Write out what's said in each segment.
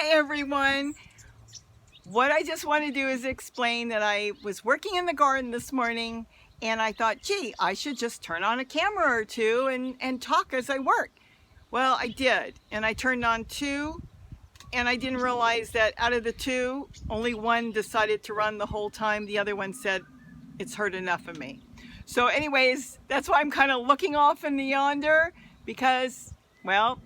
Hi everyone! What I just want to do is explain that I was working in the garden this morning and I thought, gee, I should just turn on a camera or two and talk as I work. Well, I did, and I turned on two, and I didn't realize that out of the two, only one decided to run the whole time. The other one said, it's heard enough of me. So anyways, that's why I'm kind of looking off in the yonder because, well,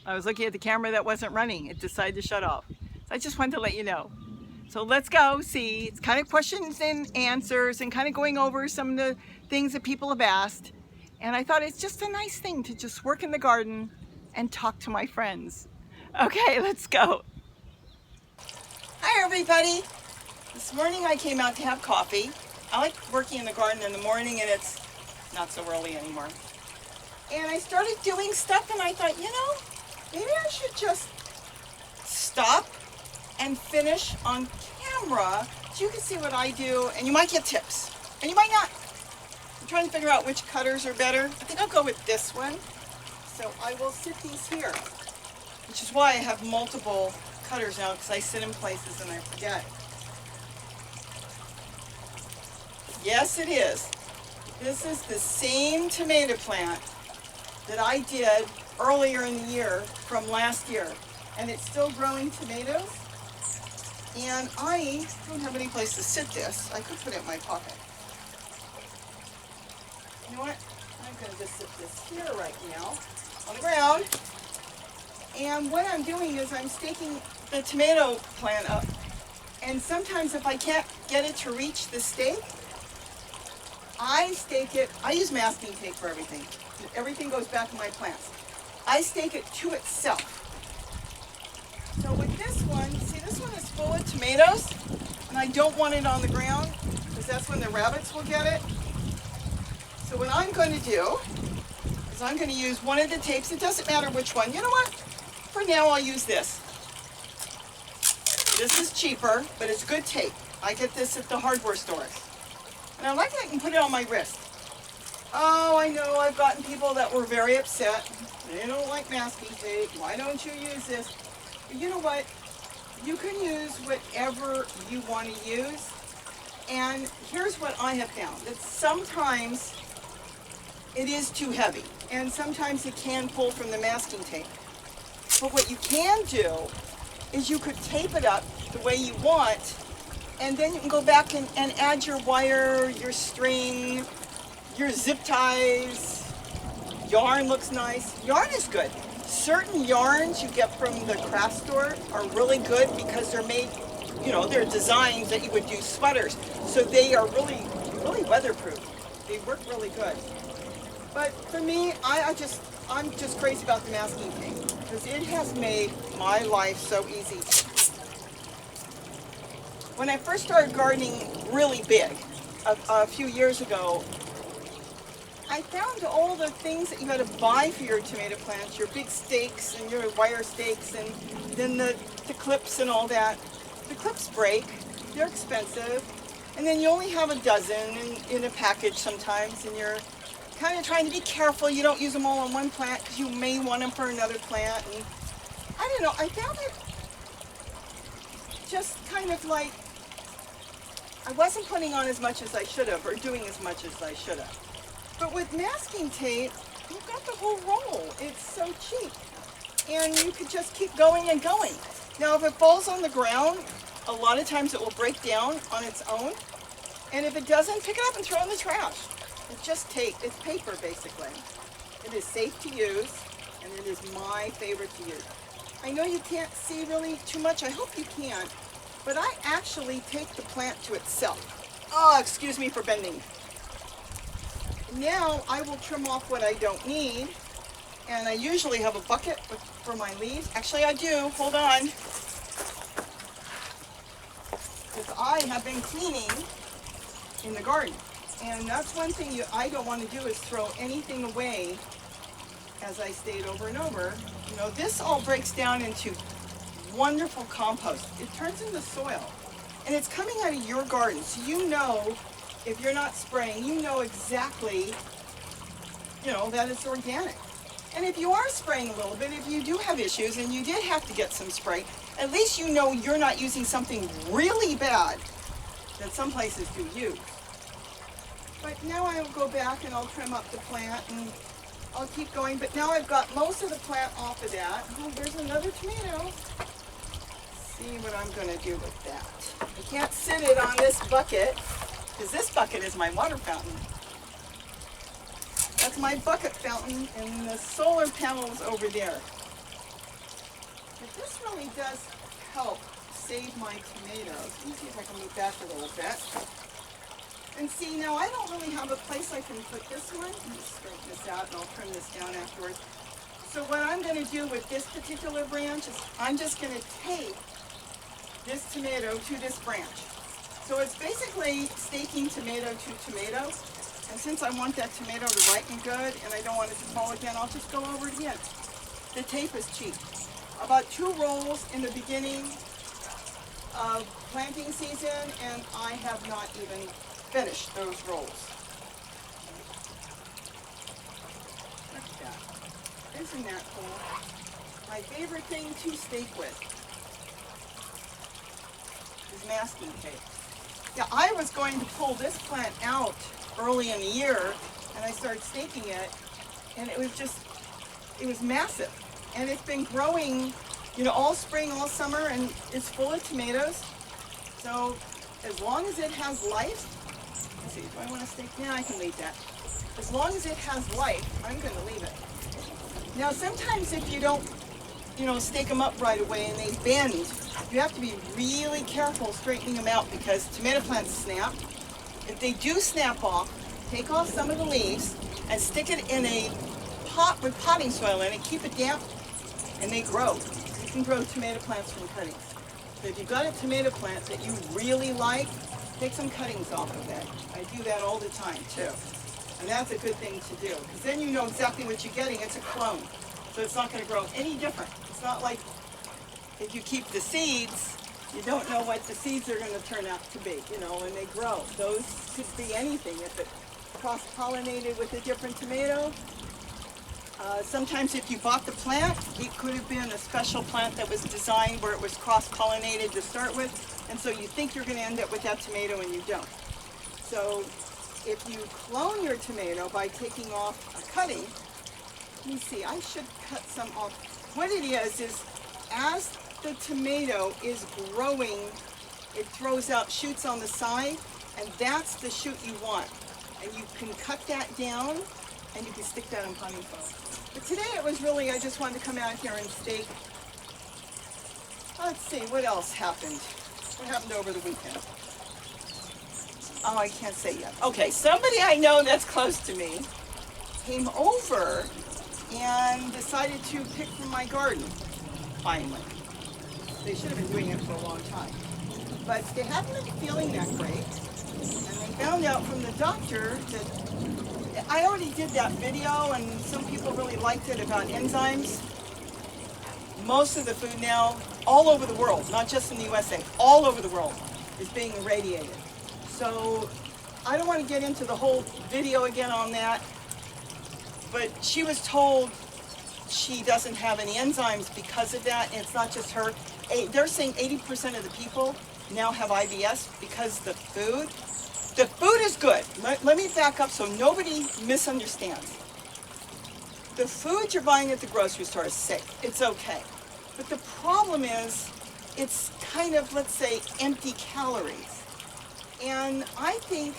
I was looking at the camera that wasn't running. It decided to shut off. So I just wanted to let you know. So let's go see. It's kind of questions and answers and kind of going over some of the things that people have asked. And I thought it's just a nice thing to just work in the garden and talk to my friends. Okay, let's go. Hi everybody. This morning I came out to have coffee. I like working in the garden in the morning and it's not so early anymore. And I started doing stuff and I thought, you know, maybe I should just stop and finish on camera so you can see what I do and you might get tips and you might not. I'm trying to figure out which cutters are better. I think I'll go with this one. So I will sit these here, which is why I have multiple cutters now because I sit in places and I forget. Yes, it is. This is the same tomato plant that I did earlier in the year from last year. And it's still growing tomatoes. And I don't have any place to sit this. I could put it in my pocket. You know what? I'm going to just sit this here right now on the ground. And what I'm doing is I'm staking the tomato plant up. And sometimes if I can't get it to reach the stake, I stake it. I use masking tape for everything. Everything goes back in my plants. I stake it to itself. So with this one, see this one is full of tomatoes, and I don't want it on the ground because that's when the rabbits will get it. So what I'm going to do is I'm going to use one of the tapes. It doesn't matter which one. You know what? For now I'll use this. This is cheaper, but it's good tape. I get this at the hardware stores. And I like that I can put it on my wrist. Oh, I know I've gotten people that were very upset. They don't like masking tape. Why don't you use this? But you know what? You can use whatever you want to use. And here's what I have found. That sometimes it is too heavy. And sometimes it can pull from the masking tape. But what you can do is you could tape it up the way you want. And then you can go back and add your wire, your string, your zip ties. Yarn looks nice. Yarn is good. Certain yarns you get from the craft store are really good because they're made, you know, they're designs that you would do sweaters. So they are really, really weatherproof. They work really good. But for me, I'm just crazy about the masking tape because it has made my life so easy. When I first started gardening really big, a few years ago, I found all the things that you had to buy for your tomato plants, your big stakes and your wire stakes and then the clips and all that. The clips break, they're expensive, and then you only have a dozen in a package sometimes and you're kind of trying to be careful you don't use them all on one plant because you may want them for another plant. And I don't know, I found it just kind of like I wasn't putting on as much as I should have or doing as much as I should have. But with masking tape, you've got the whole roll. It's so cheap. And you could just keep going and going. Now, if it falls on the ground, a lot of times it will break down on its own. And if it doesn't, pick it up and throw it in the trash. It's just tape. It's paper, basically. It is safe to use, and it is my favorite to use. I know you can't see really too much. I hope you can. But I actually take the plant to itself. Oh, excuse me for bending. Now I will trim off what I don't need. And I usually have a bucket for my leaves. Actually, I do. Hold on. Because I have been cleaning in the garden. And that's one thing I don't want to do is throw anything away as I state over and over. You know, this all breaks down into wonderful compost. It turns into soil. And it's coming out of your garden. So you know, if you're not spraying, you know exactly, you know, that it's organic. And if you are spraying a little bit, if you do have issues and you did have to get some spray, at least you know you're not using something really bad that some places do use. But now I'll go back and I'll trim up the plant and I'll keep going. But now I've got most of the plant off of that. Oh, there's another tomato. Let's see what I'm going to do with that. I can't sit it on this bucket because this bucket is my water fountain. That's my bucket fountain, and the solar panel's over there. But this really does help save my tomatoes. Let me see if I can move back a little bit. And see, now I don't really have a place I can put this one. Let me straighten this out and I'll trim this down afterwards. So what I'm going to do with this particular branch is I'm just going to tape this tomato to this branch. So it's basically staking tomato to tomato. And since I want that tomato to ripen good and I don't want it to fall again, I'll just go over it again. The tape is cheap. About 2 rolls in the beginning of planting season, and I have not even finished those rolls. Look at that. Isn't that cool? My favorite thing to stake with is masking tape. Yeah, I was going to pull this plant out early in the year, and I started staking it, and it was massive. And it's been growing, you know, all spring, all summer, and it's full of tomatoes. So as long as it has life, let's see, do I want to stake? Yeah, I can leave that. As long as it has life, I'm going to leave it. Now, sometimes if you don't, you know, stake them up right away and they bend, you have to be really careful straightening them out because tomato plants snap. If they do snap off, take off some of the leaves and stick it in a pot with potting soil in it, keep it damp, and they grow. You can grow tomato plants from cuttings. So if you've got a tomato plant that you really like, take some cuttings off of it. I do that all the time too. And that's a good thing to do, because then you know exactly what you're getting. It's a clone, so it's not going to grow any different. It's not like if you keep the seeds, you don't know what the seeds are going to turn out to be, you know, when they grow. Those could be anything. If it cross-pollinated with a different tomato, sometimes if you bought the plant, it could have been a special plant that was designed where it was cross-pollinated to start with, and so you think you're going to end up with that tomato and you don't. So if you clone your tomato by taking off a cutting, let me see, I should cut some off. What it is as the tomato is growing, it throws out shoots on the side, and that's the shoot you want. And you can cut that down, and you can stick that in potting soil. But today it was really, I just wanted to come out here and stake. Let's see, what else happened? What happened over the weekend? Oh, I can't say yet. Okay, somebody I know that's close to me came over and decided to pick from my garden, finally. They should have been doing it for a long time. But they haven't been feeling that great. And they found out from the doctor that I already did that video, and some people really liked it, about enzymes. Most of the food now, all over the world, not just in the USA, all over the world, is being irradiated. So I don't want to get into the whole video again on that, but she was told she doesn't have any enzymes because of that, and it's not just her. They're saying 80% of the people now have IBS because the food is good. Let me back up so nobody misunderstands. The food you're buying at the grocery store is safe. It's okay. But the problem is it's kind of, let's say, empty calories. And I think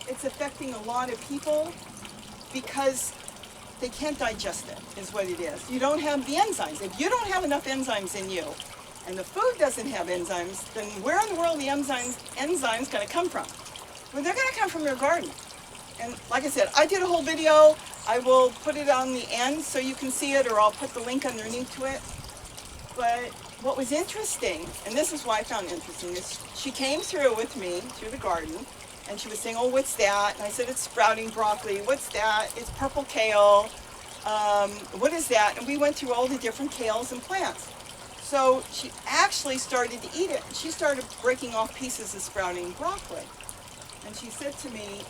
it's affecting a lot of people because they can't digest it, is what it is. You don't have the enzymes. If you don't have enough enzymes in you, and the food doesn't have enzymes, then where in the world are the enzymes going to come from? Well, they're going to come from your garden. And like I said, I did a whole video. I will put it on the end so you can see it, or I'll put the link underneath to it. But what was interesting, and this is why I found it interesting, is she came through with me through the garden, and she was saying, oh, what's that? And I said, it's sprouting broccoli. What's that? It's purple kale. What is that? And we went through all the different kales and plants. So she actually started to eat it. She started breaking off pieces of sprouting broccoli. And she said to me,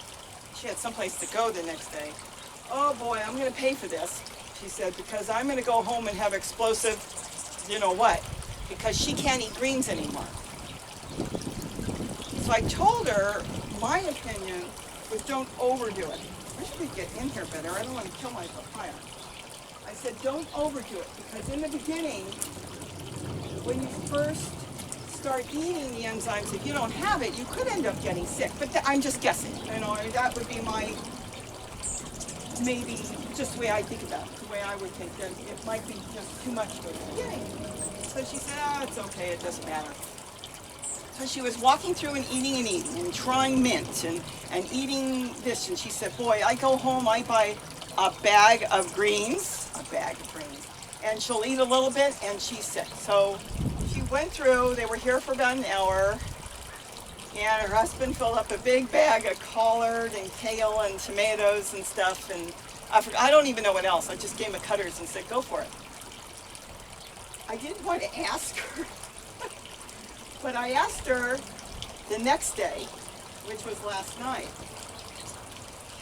she had someplace to go the next day, oh boy, I'm going to pay for this. She said, because I'm going to go home and have explosive, you know what, because she can't eat greens anymore. So I told her my opinion was don't overdo it. I should get in here better. I don't want to kill my papaya. I said, don't overdo it, because in the beginning, when you first start eating the enzymes, if you don't have it, you could end up getting sick. But I'm just guessing. You know, that would be my, maybe just the way I think about it, the way I would think that it might be just too much for the beginning. So she said, it's okay, it doesn't matter. So she was walking through and eating and trying mint and eating this. And she said, boy, I go home, I buy a bag of greens, and she'll eat a little bit and she's sick. So she went through, they were here for about an hour, and her husband filled up a big bag of collard and kale and tomatoes and stuff, and I don't even know what else. I just gave him a cutters and said, go for it. I didn't want to ask her, but I asked her the next day, which was last night,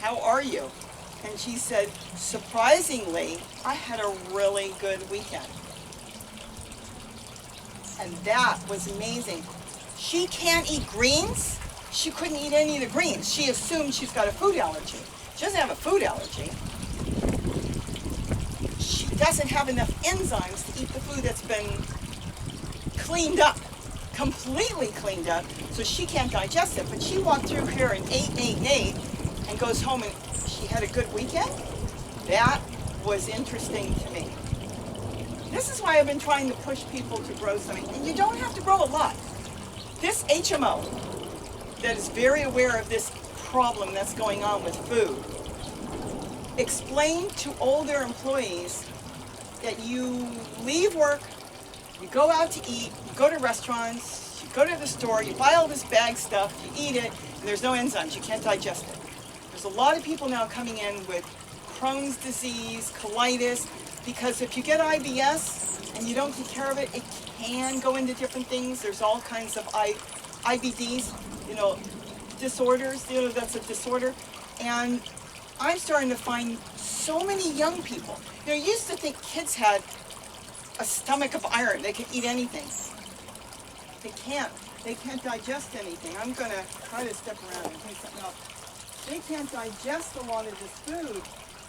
how are you? And she said, surprisingly, I had a really good weekend. And that was amazing. She can't eat greens. She couldn't eat any of the greens. She assumed she's got a food allergy. She doesn't have a food allergy. She doesn't have enough enzymes to eat the food that's been cleaned up, completely cleaned up, so she can't digest it. But she walked through here and ate, and goes home and she had a good weekend. That was interesting to me. This is why I've been trying to push people to grow something. And you don't have to grow a lot. This HMO that is very aware of this problem that's going on with food explained to older employees that you leave work, you go out to eat, you go to restaurants, you go to the store, you buy all this bag stuff, you eat it, and there's no enzymes, you can't digest it. There's a lot of people now coming in with Crohn's disease, colitis, because if you get IBS and you don't take care of it, it can go into different things. There's all kinds of IBDs, disorders, that's a disorder. And I'm starting to find so many young people. You used to think kids had a stomach of iron. They could eat anything. They can't. They can't digest anything. I'm going to try to step around and take something else. They can't digest a lot of this food,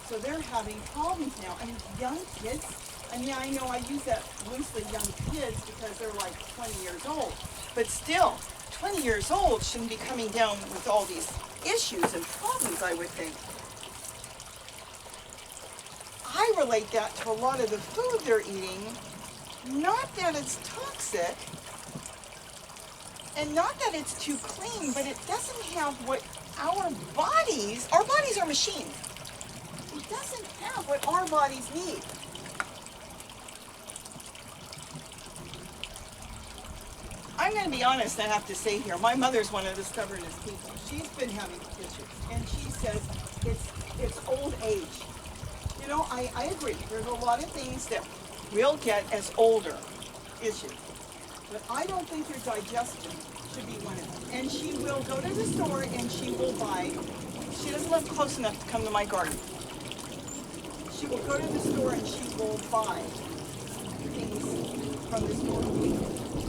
so they're having problems now. I mean, young kids, and yeah, I know I use that loosely, young kids, because they're like 20 years old. But still, 20 years old shouldn't be coming down with all these issues and problems, I would think. I relate that to a lot of the food they're eating, not that it's toxic, and not that it's too clean, but it doesn't have what our bodies are machines. It doesn't have what our bodies need. I'm going to be honest, I have to say here, my mother's one of the stubbornest people. She's been having issues, and she says it's old age. I agree. There's a lot of things that we'll get as older issues. But I don't think your digestion should be one of them. And she will go to the store and she will buy. She doesn't live close enough to come to my garden. She will go to the store and she will buy things from the store.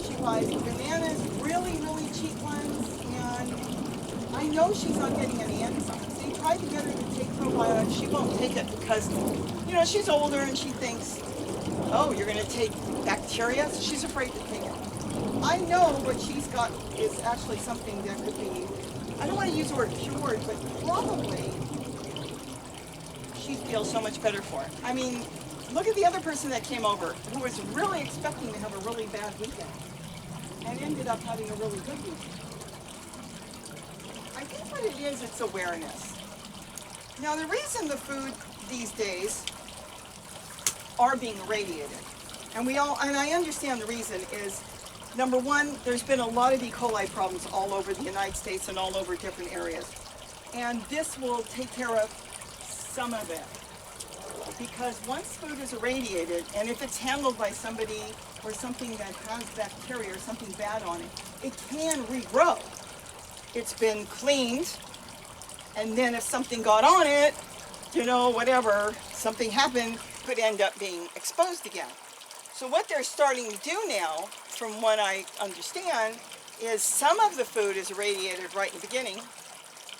She buys bananas, really, really cheap ones, and I know she's not getting any enzymes. They tried to get her to take probiotics. She won't take it because, she's older and she thinks, oh, you're going to take bacteria? So she's afraid to take it. I know what she's got is actually something that could be, I don't want to use the word cured, but probably she feels so much better for it. I mean, look at the other person that came over who was really expecting to have a really bad weekend and ended up having a really good weekend. I think what it is, it's awareness. Now, the reason the food these days are being irradiated, and I understand the reason is, number one, there's been a lot of E. coli problems all over the United States and all over different areas. And this will take care of some of it. Because once food is irradiated, and if it's handled by somebody or something that has bacteria or something bad on it, it can regrow. It's been cleaned, and then if something got on it, whatever, something happened, could end up being exposed again. So what they're starting to do now, from what I understand, is some of the food is irradiated right in the beginning,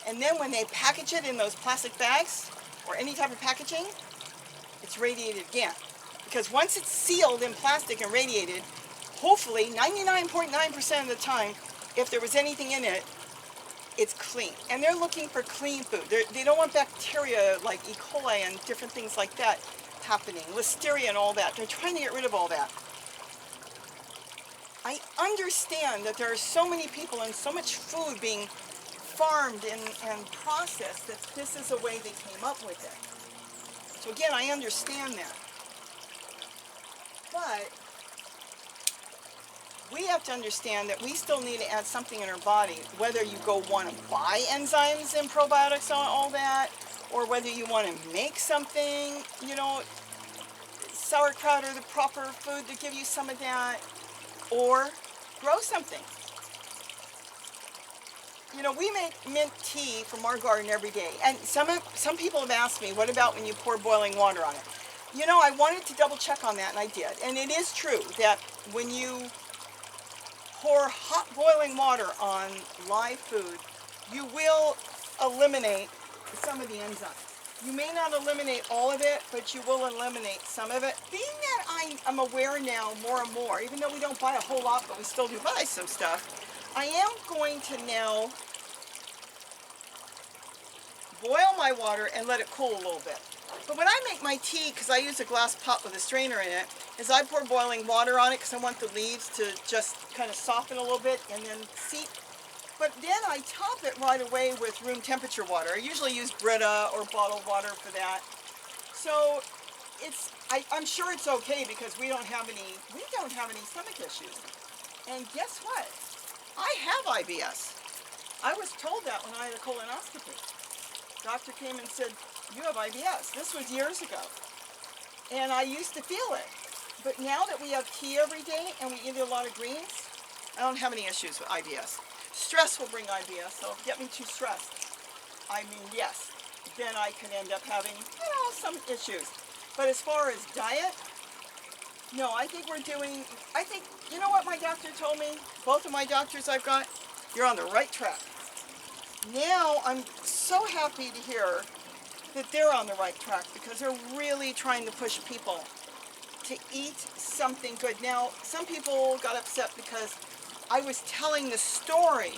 and then when they package it in those plastic bags or any type of packaging, it's radiated again. Because once it's sealed in plastic and radiated, hopefully 99.9% of the time, if there was anything in it, it's clean. And they're looking for clean food. They don't want bacteria like E. coli and different things like that happening, listeria and all that. They're trying to get rid of all that. I understand that there are so many people and so much food being farmed and processed that this is a way they came up with it. So again, I understand that. But we have to understand that we still need to add something in our body, whether you go want to buy enzymes and probiotics and all that, or whether you want to make something, you know, sauerkraut or the proper food to give you some of that, or grow something. You know, we make mint tea from our garden every day, and some people have asked me, what about when you pour boiling water on it? You know, I wanted to double check on that, and I did. And it is true that when you pour hot boiling water on live food, you will eliminate some of the enzymes. You may not eliminate all of it, but you will eliminate some of it. Being that I'm aware now more and more, even though we don't buy a whole lot, but we still do buy some stuff, I am going to now boil my water and let it cool a little bit. But when I make my tea, because I use a glass pot with a strainer in it, is I pour boiling water on it because I want the leaves to just kind of soften a little bit and then seep. But then I top it right away with room temperature water. I usually use Brita or bottled water for that. So I'm sure it's okay because we don't have any stomach issues. And guess what? I have IBS. I was told that when I had a colonoscopy. Doctor came and said, you have IBS. This was years ago. And I used to feel it. But now that we have tea every day and we eat a lot of greens, I don't have any issues with IBS. Stress will bring IBS, so if you get me too stressed, I mean, yes, then I could end up having, you know, some issues. But as far as diet, no, I think you know what my doctor told me? Both of my doctors I've got, you're on the right track. Now I'm so happy to hear that they're on the right track because they're really trying to push people to eat something good. Now, some people got upset because I was telling the story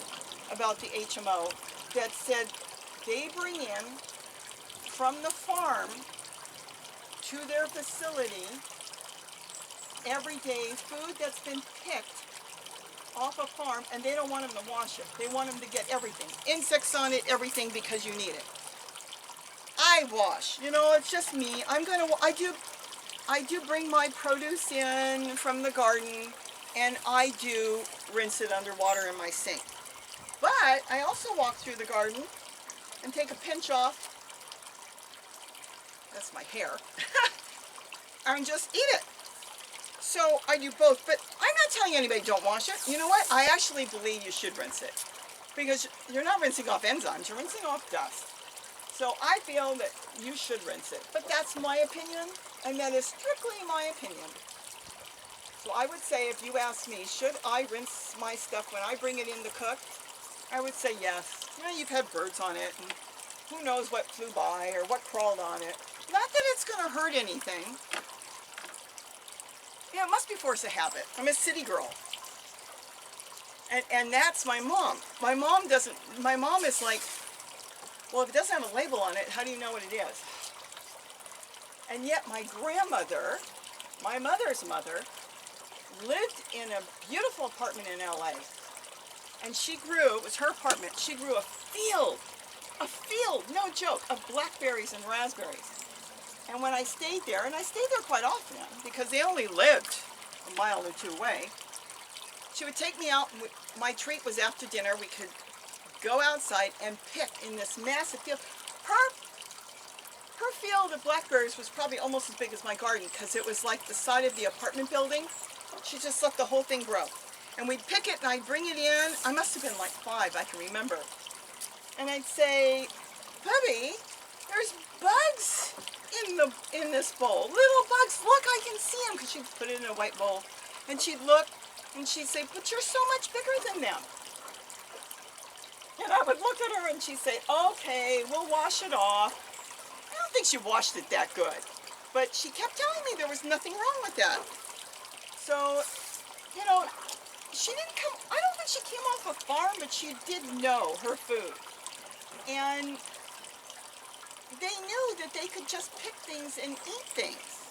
about the HMO that said they bring in from the farm to their facility every day food that's been picked off a farm, and they don't want them to wash it. They want them to get everything. Insects on it, everything, because you need it. I wash. You know, it's just me. I do bring my produce in from the garden, and I do rinse it underwater in my sink. But I also walk through the garden and take a pinch off. That's my hair. And just eat it. So I do both, but I'm not telling anybody don't wash it. You know what? I actually believe you should rinse it because you're not rinsing off enzymes, you're rinsing off dust. So I feel that you should rinse it, but that's my opinion, and that is strictly my opinion. So I would say if you ask me, should I rinse my stuff when I bring it in to cook? I would say yes. You know, you've had birds on it, and who knows what flew by or what crawled on it. Not that it's going to hurt anything. Yeah, it must be force of habit. I'm a city girl. And that's my mom. My mom is like, well, if it doesn't have a label on it, how do you know what it is? And yet my grandmother, my mother's mother, lived in a beautiful apartment in LA. And she grew, it was her apartment, she grew a field, no joke, of blackberries and raspberries. And when I stayed there, and I stayed there quite often because they only lived a mile or two away, she would take me out. My treat was after dinner, we could go outside and pick in this massive field. Her field of blackberries was probably almost as big as my garden because it was like the side of the apartment building. She just let the whole thing grow. And we'd pick it and I'd bring it in. I must have been like 5, I can remember. And I'd say, Bubby, there's bugs in this bowl. Little bugs, look, I can see them, because she'd put it in a white bowl. And she'd look, and she'd say, but you're so much bigger than them. And I would look at her, and she'd say, okay, we'll wash it off. I don't think she washed it that good. But she kept telling me there was nothing wrong with that. So, you know, she didn't come, I don't think she came off a farm, but she did know her food. And they knew that they could just pick things and eat things.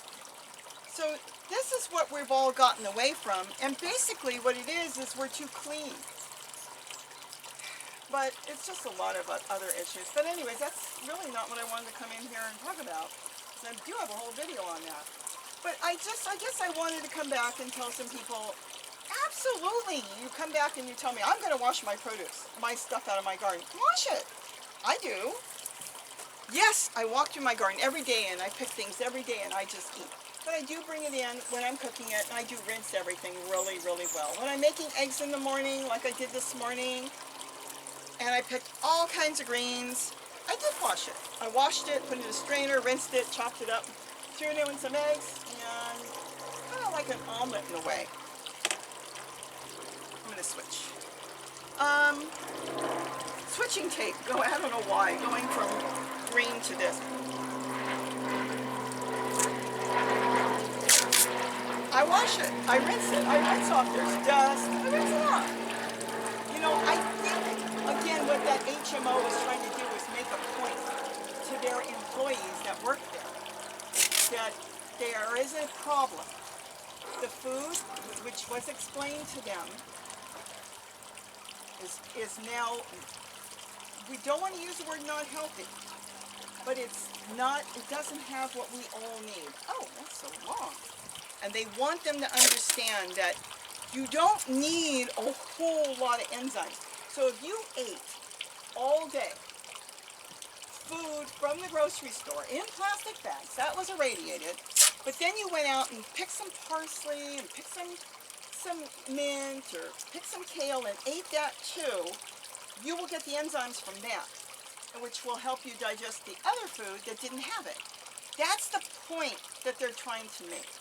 So this is what we've all gotten away from, and basically what it is we're too clean. But it's just a lot of other issues. But anyways, that's really not what I wanted to come in here and talk about. So I do have a whole video on that. But I guess I wanted to come back and tell some people, absolutely, you come back and you tell me, I'm going to wash my produce, my stuff out of my garden. Wash it. I do. Yes, I walk through my garden every day and I pick things every day and I just eat. But I do bring it in when I'm cooking it, and I do rinse everything really, really well. When I'm making eggs in the morning, like I did this morning, and I picked all kinds of greens, I did wash it. I washed it, put it in a strainer, rinsed it, chopped it up, threw it in some eggs, and kind of like an omelet in a way. I'm going to switch. Switching tape. I don't know why. Going from green to this. I wash it. I rinse it. I rinse off. There's dust. I rinse it off. You know, I think, again, what that HMO is trying to do is make a point to their employees that work there that there is a problem. The food, which was explained to them, is now, we don't want to use the word not healthy, but it's not, it doesn't have what we all need. Oh, that's so long. And they want them to understand that you don't need a whole lot of enzymes. So if you ate all day food from the grocery store in plastic bags, that was irradiated, but then you went out and picked some parsley and picked some mint or picked some kale and ate that too, you will get the enzymes from that, which will help you digest the other food that didn't have it. That's the point that they're trying to make.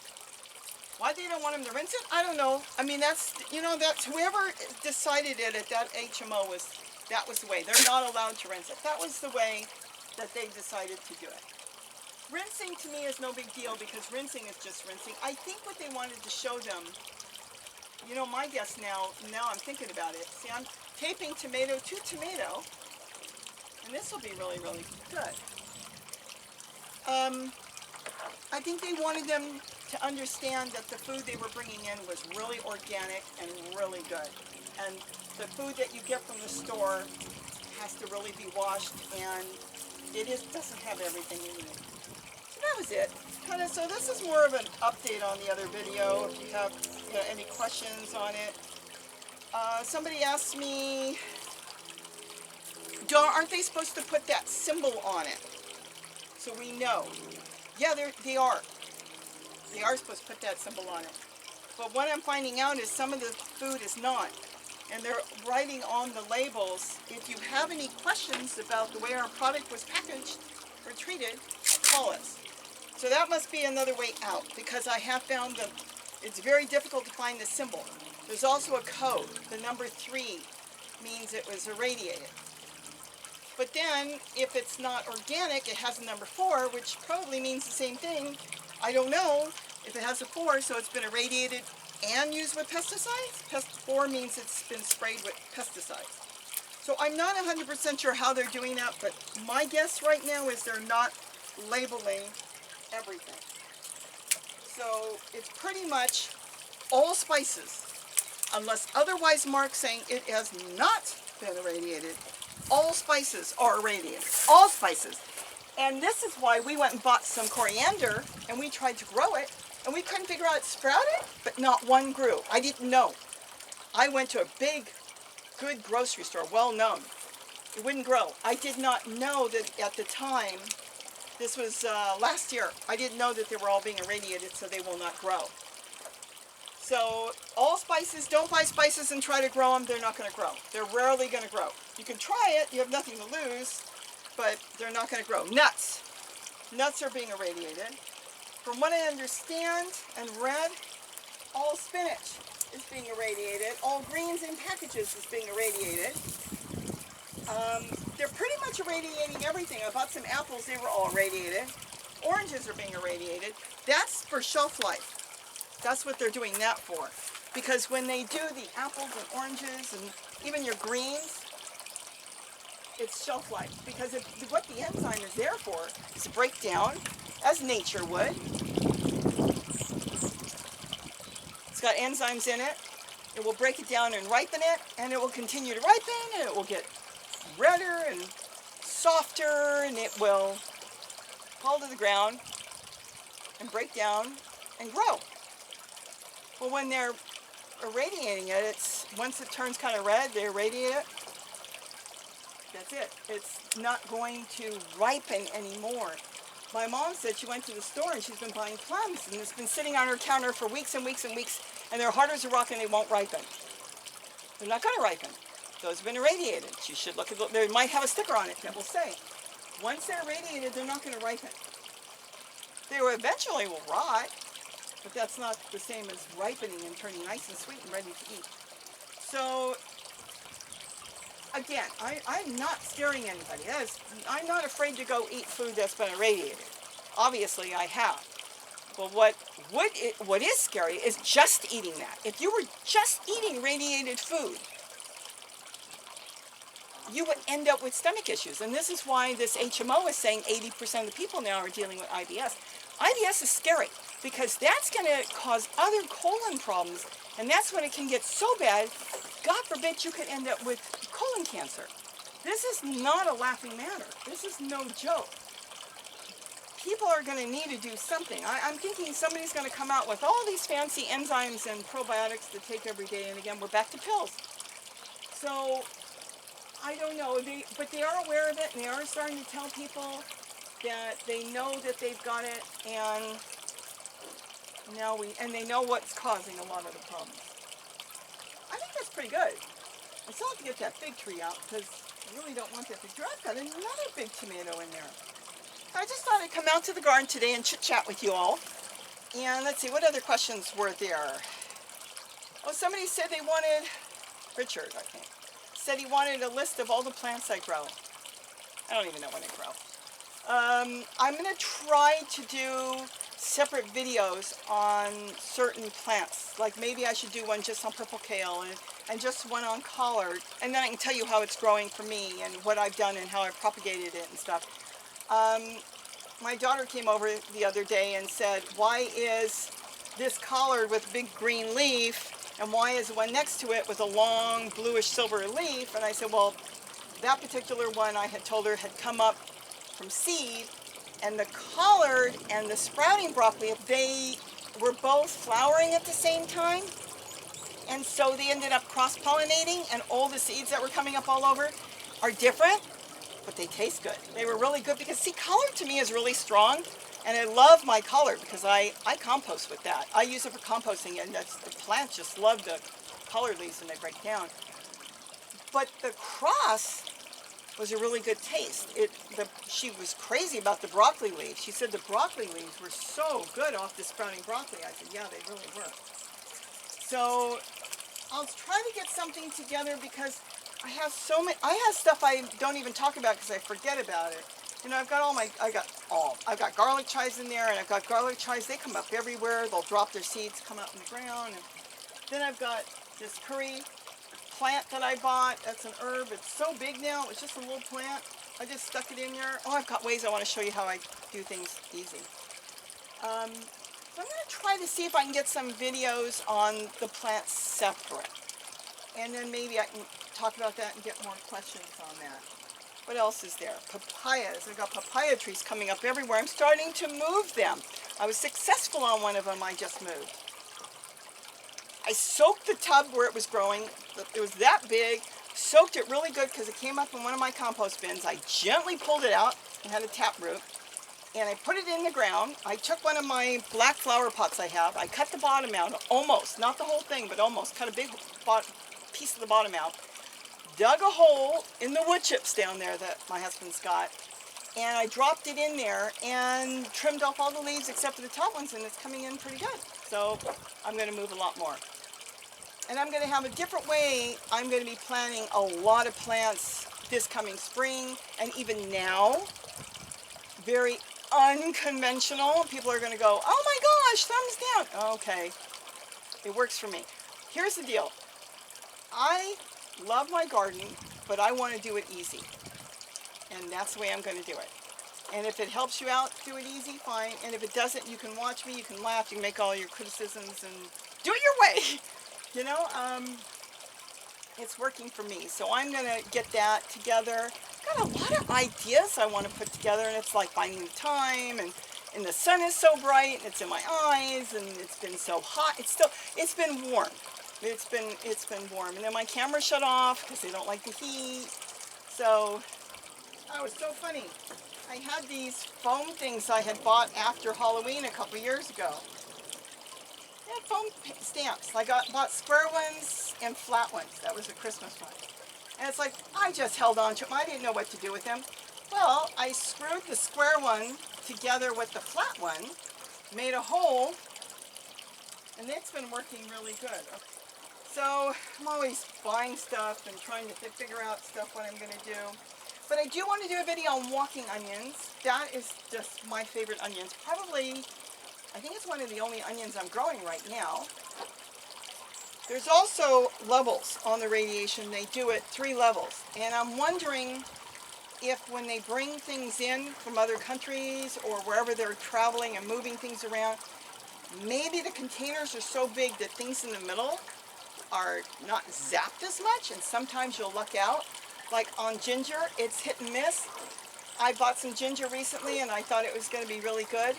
Why they don't want them to rinse it, I don't know. I mean, that's, you know, that's whoever decided it at that HMO that was the way. They're not allowed to rinse it. That was the way that they decided to do it. Rinsing to me is no big deal because rinsing is just rinsing. I think what they wanted to show them, you know, my guess now I'm thinking about it. See, I'm taping tomato to tomato, and this will be really, really good. I think they wanted them to understand that the food they were bringing in was really organic and really good. And the food that you get from the store has to really be washed, and it doesn't have everything you need. So that was it. So this is more of an update on the other video. If you have any questions on it. Somebody asked me, aren't they supposed to put that symbol on it? So we know. Yeah, they are. They are supposed to put that symbol on it. But what I'm finding out is some of the food is not. And they're writing on the labels, if you have any questions about the way our product was packaged or treated, call us. So that must be another way out, because I have found that it's very difficult to find the symbol. There's also a code. The number 3 means it was irradiated. But then, if it's not organic, it has a number 4, which probably means the same thing. I don't know if it has a 4, so it's been irradiated and used with pesticides. 4 means it's been sprayed with pesticides. So I'm not 100% sure how they're doing that, but my guess right now is they're not labeling everything. So it's pretty much all spices, unless otherwise marked saying it has not been irradiated. All spices are irradiated. All spices. And this is why we went and bought some coriander, and we tried to grow it, and we couldn't figure out it sprouted, but not one grew. I didn't know. I went to a big, good grocery store, well known. It wouldn't grow. I did not know that at the time, this was last year, I didn't know that they were all being irradiated, so they will not grow. So all spices, don't buy spices and try to grow them, they're not going to grow. They're rarely going to grow. You can try it, you have nothing to lose, but they're not going to grow. Nuts. nuts are being irradiated. From what I understand and read, all spinach is being irradiated. All greens in packages is being irradiated. They're pretty much irradiating everything. I bought some apples, they were all irradiated. Oranges are being irradiated. That's for shelf life. That's what they're doing that for. Because when they do the apples and oranges and even your greens, it's shelf life. Because what the enzyme is there for is to break down, as nature would. It's got enzymes in it. It will break it down and ripen it, and it will continue to ripen, and it will get redder and softer, and it will fall to the ground and break down and grow. Well, when they're irradiating it, once it turns kind of red, they irradiate it. That's it. It's not going to ripen anymore. My mom said she went to the store and she's been buying plums, and it's been sitting on her counter for weeks and weeks and weeks, and they're hard as a rock and they won't ripen. They're not going to ripen. Those have been irradiated. You should look at they might have a sticker on it that will say, once they're irradiated, they're not going to ripen. They will eventually rot, but that's not the same as ripening and turning nice and sweet and ready to eat. So, again, I'm not scaring anybody. I'm not afraid to go eat food that's been irradiated. Obviously, I have. But what is scary is just eating that. If you were just eating radiated food, you would end up with stomach issues. And this is why this HMO is saying 80% of the people now are dealing with IBS. IBS is scary because that's going to cause other colon problems, and that's when it can get so bad, God forbid, you could end up with colon cancer. This is not a laughing matter. This is no joke. People are going to need to do something. I'm thinking somebody's going to come out with all these fancy enzymes and probiotics to take every day, and again, we're back to pills. So, I don't know, but they are aware of it, and they are starting to tell people that they know that they've got it, and they know what's causing a lot of the problems. I think that's pretty good. I still have to get that fig tree out because I really don't want that fig tree. I've got another big tomato in there. I just thought I'd come out to the garden today and chit-chat with you all. And let's see, what other questions were there? Oh, somebody said they wanted, Richard, I think, said he wanted a list of all the plants I grow. I don't even know what I grow. I'm going to try to do separate videos on certain plants. Like maybe I should do one just on purple kale and just one on collard. And then I can tell you how it's growing for me and what I've done and how I've propagated it and stuff. My daughter came over the other day and said, why is this collard with a big green leaf and why is the one next to it with a long bluish silver leaf? And I said, well, that particular one I had told her had come up from seed, and the collard and the sprouting broccoli, they were both flowering at the same time, and so they ended up cross-pollinating, and all the seeds that were coming up all over are different, but they taste good. They were really good because, see, collard to me is really strong, and I love my collard because I compost with that. I use it for composting, and the plants just love the collard leaves when they break down. But the cross was a really good taste. She was crazy about the broccoli leaves. She said the broccoli leaves were so good off the sprouting broccoli. I said, yeah, they really were. So I'll try to get something together because I have stuff I don't even talk about because I forget about it. You know, I've got garlic chives in there, and I've got garlic chives. They come up everywhere. They'll drop their seeds, come out in the ground. And then I've got this curry plant that I bought. That's an herb. It's so big now. It's just a little plant. I just stuck it in there. Oh, I've got ways I want to show you how I do things easy. So I'm going to try to see if I can get some videos on the plants separate. And then maybe I can talk about that and get more questions on that. What else is there? Papayas. I've got papaya trees coming up everywhere. I'm starting to move them. I was successful on one of them I just moved. I soaked the tub where it was growing. It was that big. Soaked it really good because it came up in one of my compost bins. I gently pulled it out and had a taproot. And I put it in the ground. I took one of my black flower pots I have. I cut the bottom out, almost. Not the whole thing, but almost. Cut a big piece of the bottom out. Dug a hole in the wood chips down there that my husband's got. And I dropped it in there and trimmed off all the leaves except for the top ones, and it's coming in pretty good. So I'm going to move a lot more. And I'm going to have a different way. I'm going to be planting a lot of plants this coming spring, and even now, very unconventional. People are going to go, oh my gosh, thumbs down. Okay, it works for me. Here's the deal. I love my garden, but I want to do it easy. And that's the way I'm going to do it. And if it helps you out, do it easy, fine. And if it doesn't, you can watch me, you can laugh, you can make all your criticisms and do it your way. You know, it's working for me. So I'm going to get that together. Got a lot of ideas I want to put together, and it's like finding time, and the sun is so bright, and it's in my eyes, and it's been so hot. It's been warm. It's been warm. And then my camera shut off because they don't like the heat. So, oh, it's so funny. I had these foam things I had bought after Halloween a couple years ago. They had foam stamps. I bought square ones and flat ones. That was a Christmas one. And it's like, I just held on to them. I didn't know what to do with them. Well, I screwed the square one together with the flat one, made a hole, and it's been working really good. So I'm always buying stuff and trying to figure out stuff what I'm going to do. But I do want to do a video on walking onions. That is just my favorite onions. Probably, I think it's one of the only onions I'm growing right now. There's also levels on the radiation. They do it 3 levels. And I'm wondering if when they bring things in from other countries or wherever they're traveling and moving things around, maybe the containers are so big that things in the middle are not zapped as much, and sometimes you'll luck out. Like on ginger, it's hit and miss. I bought some ginger recently and I thought it was going to be really good.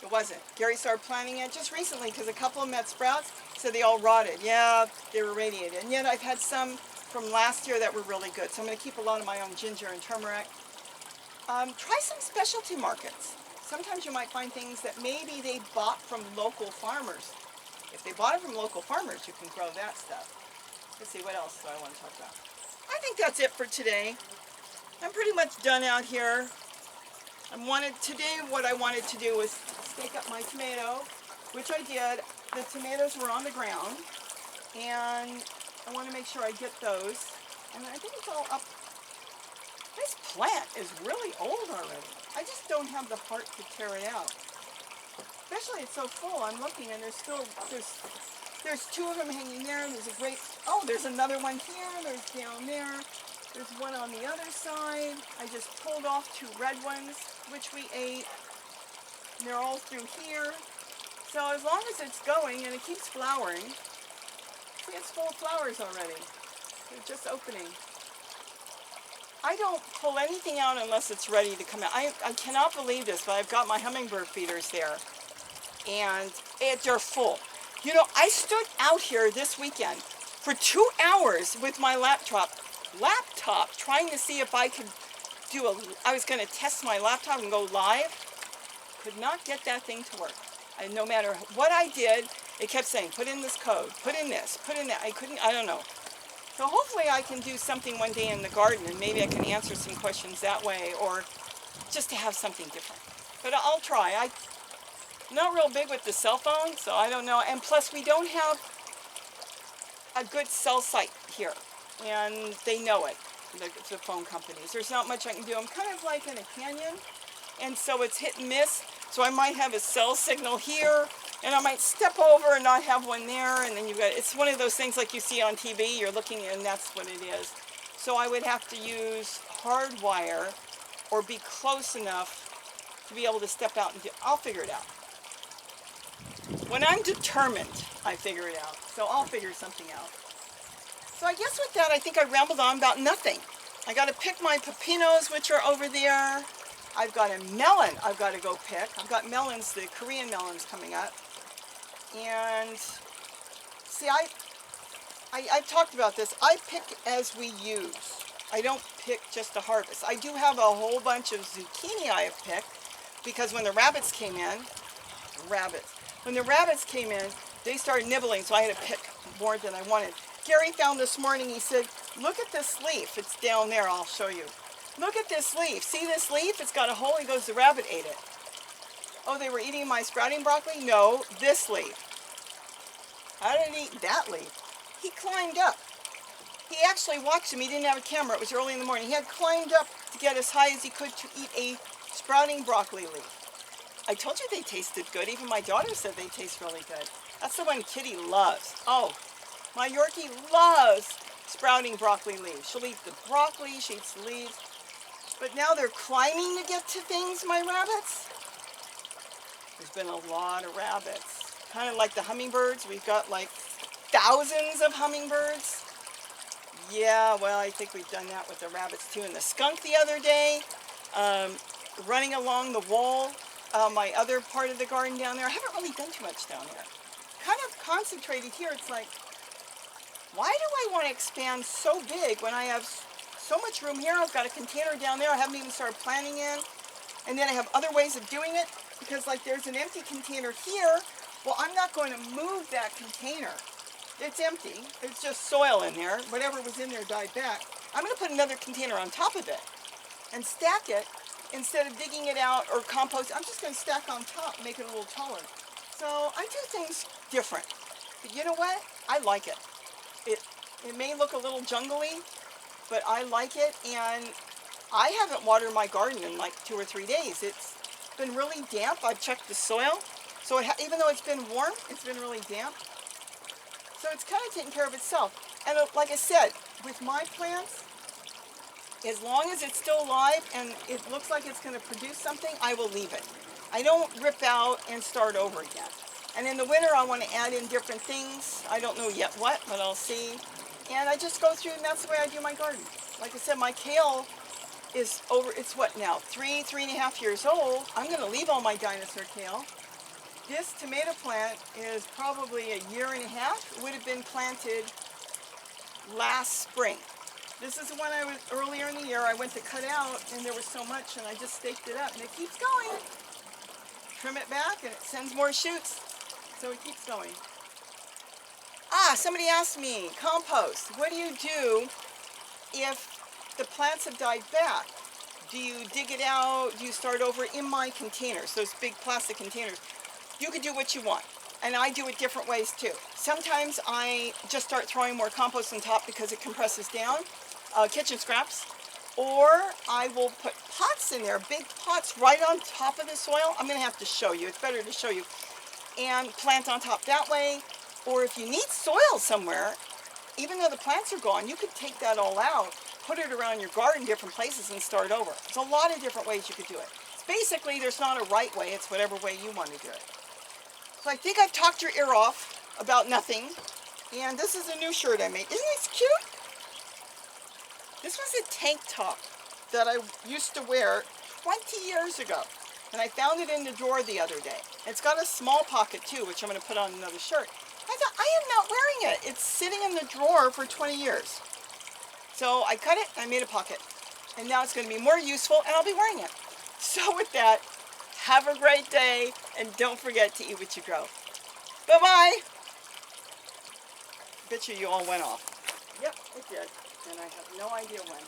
It wasn't. Gary started planting it just recently because a couple of them had sprouts, so they all rotted. Yeah, they were radiated. And yet I've had some from last year that were really good. So I'm going to keep a lot of my own ginger and turmeric. Try some specialty markets. Sometimes you might find things that maybe they bought from local farmers. If they bought it from local farmers, you can grow that stuff. Let's see, what else do I want to talk about? I think that's it for today. I'm pretty much done out here. Today what I wanted to do was stake up my tomato, which I did. The tomatoes were on the ground, and I want to make sure I get those. And I think it's all up. This plant is really old already. I just don't have the heart to tear it out. Especially it's so full. I'm looking and there's 2 of them hanging there. There's a great, oh, there's another one here. There's down there. There's one on the other side. I just pulled off 2 red ones, which we ate. And they're all through here. So as long as it's going and it keeps flowering, see, it's full of flowers already. They're just opening. I don't pull anything out unless it's ready to come out. I cannot believe this, but I've got my hummingbird feeders there. And they're full. You know, I stood out here this weekend for 2 hours with my laptop trying to see if I could I was going to test my laptop and go live. Could not get that thing to work. No matter what I did, it kept saying, put in this code, put in this, put in that. I don't know. So hopefully I can do something one day in the garden and maybe I can answer some questions that way, or just to have something different. But I'll try. I'm not real big with the cell phone, so I don't know. And plus we don't have a good cell site here, and they know it, the phone companies. There's not much I can do. I'm kind of like in a canyon, and so it's hit and miss. So I might have a cell signal here, and I might step over and not have one there, and then it's one of those things like you see on TV, you're looking and that's what it is. So I would have to use hardwire or be close enough to be able to step out and I'll figure it out. When I'm determined, I figure it out. So I'll figure something out. So I guess with that, I think I rambled on about nothing. I got to pick my pepinos, which are over there. I've got a melon I've got to go pick. I've got melons, the Korean melons coming up. And see, I've talked about this. I pick as we use. I don't pick just to harvest. I do have a whole bunch of zucchini I have picked because when the rabbits came in, they started nibbling, so I had to pick more than I wanted. Gary found this morning, he said, look at this leaf. It's down there, I'll show you. Look at this leaf. See this leaf? It's got a hole. He goes, the rabbit ate it. Oh, they were eating my sprouting broccoli? No, this leaf. How did it eat that leaf? He climbed up. He actually watched him. He didn't have a camera. It was early in the morning. He had climbed up to get as high as he could to eat a sprouting broccoli leaf. I told you they tasted good. Even my daughter said they taste really good. That's the one Kitty loves. Oh, my Yorkie loves sprouting broccoli leaves. She'll eat the broccoli, she eats the leaves. But now they're climbing to get to things, my rabbits. There's been a lot of rabbits. Kind of like the hummingbirds. We've got like thousands of hummingbirds. Yeah, well, I think we've done that with the rabbits too. And the skunk the other day, running along the wall, my other part of the garden down there. I haven't really done too much down there. Kind of concentrated here. It's like, why do I want to expand so big when I have so much room here? I've got a container down there I haven't even started planting in. And then I have other ways of doing it because like there's an empty container here. Well, I'm not going to move that container. It's empty. It's just soil in there. Whatever was in there died back. I'm going to put another container on top of it and stack it instead of digging it out or compost. I'm just going to stack on top, make it a little taller. So I do things different. But you know what? I like it. It may look a little jungly, but I like it. And I haven't watered my garden in like 2 or 3 days. It's been really damp. I've checked the soil. So even though it's been warm, it's been really damp. So it's kind of taking care of itself. And like I said, with my plants, as long as it's still alive and it looks like it's going to produce something, I will leave it. I don't rip out and start over again. And in the winter, I want to add in different things. I don't know yet what, but I'll see. And I just go through, and that's the way I do my garden. Like I said, my kale is over, it's what now, 3.5 years old. I'm going to leave all my dinosaur kale. This tomato plant is probably 1.5 years. It would have been planted last spring. This is the one I was, earlier in the year, I went to cut out, and there was so much, and I just staked it up, and it keeps going. Trim it back, and it sends more shoots. So it keeps going. Somebody asked me, compost. What do you do if the plants have died back? Do you dig it out? Do you start over? In my containers, those big plastic containers? You could do what you want. And I do it different ways too. Sometimes I just start throwing more compost on top because it compresses down, kitchen scraps. Or I will put pots in there, big pots right on top of the soil. I'm going to have to show you. It's better to show you. And plant on top that way. Or if you need soil somewhere, even though the plants are gone, you could take that all out, put it around your garden, different places, and start over. There's a lot of different ways you could do it. Basically, there's not a right way. It's whatever way you want to do it. So I think I've talked your ear off about nothing. And this is a new shirt I made. Isn't this cute? This was a tank top that I used to wear 20 years ago. And I found it in the drawer the other day. It's got a small pocket too, which I'm going to put on another shirt. I thought, I am not wearing it. It's sitting in the drawer for 20 years. So I cut it, I made a pocket. And now it's going to be more useful, and I'll be wearing it. So with that, have a great day, and don't forget to eat what you grow. Bye-bye. Bet you all went off. Yep, it did. And I have no idea when.